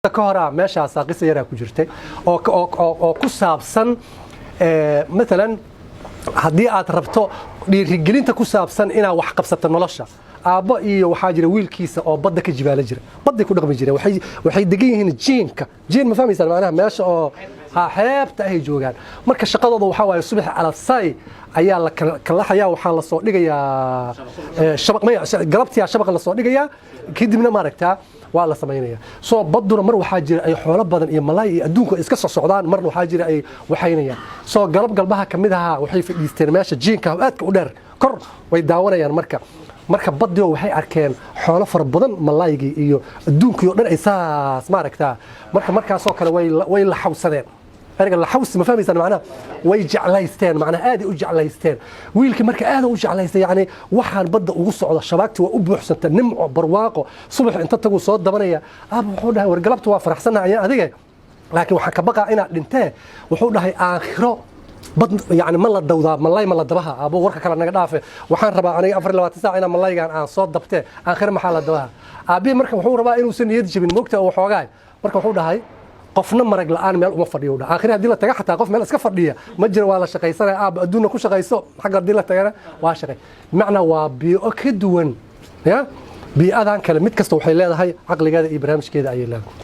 كهرا ماشى ساقيس يرى كجرتي أو كسابسن مثلا هدي أتربطه لرجلين تكسابسن إنا وحقبسة النلاشة أبا إيه وحاجة ويل كيسة أو بدك الجبال جرا بدك كل رقم جرا وحي دقيه هنا جين ما فهم يسأل معناها ماشى أو حيب تأهي جوجان مركز شقة ضو حوالي الصبح على الصاي أيام كلا حياة وحال الصوت لقيا شبق ما قربت يا شبق الصوت لقيا كده من ماركتها والله سمينيا سو بدر مر وحاجر أي حوالي بدن إيه ملاي أدونك إسكس السعودان مر وحاجر أي وحينيا سو قلبها كمدها وحي في الاسترماش جين كهوات كودر كر ويداورنا يعني marka badyo waxay arkeen xoolo far badan malaayigi iyo adduunka oo dhan ay saas ma aragtaa markaas oo kale way la xawsadeen ariga la xaws ma fahmaysan macna way jeclaysteen macna aad u jeclaysteen wiilkii marka aad u jeclaystay yani waxaan badda ugu socdo shabaagti waa u buuxsantay nimco barwaaqo subax inta tagu soo dabanaya wuxuu dhahay war galabtu waa faraxsanahay adiga laakiin waxa ka baqaa inaad dhintee wuxuu dhahay aakhiro يعني ما لا دودا ملاي ما لا دبها ابو ورك كلا naga dhaafe waxaan rabaa aniga 24 saac ina malaygan aan soo dabtee aakhir maxaa la dabaha abi marka wuxuu rabaa inuu san niyad jabin moogta oo xoogaay marka wuxuu dhahay qofna marag la'aan meel uma fadhiyo dhahay aakhir hadii la taga xataa qof meel iska fadhiya ma jiro waa la shaqaysanay adduunka ku shaqayso xagga hadii la tagana waa shaqay macna waa biyo ka duwan ya biyadan kale mid kasta waxay leedahay aqligeeda iyo barnaamijkeeda ay leedahay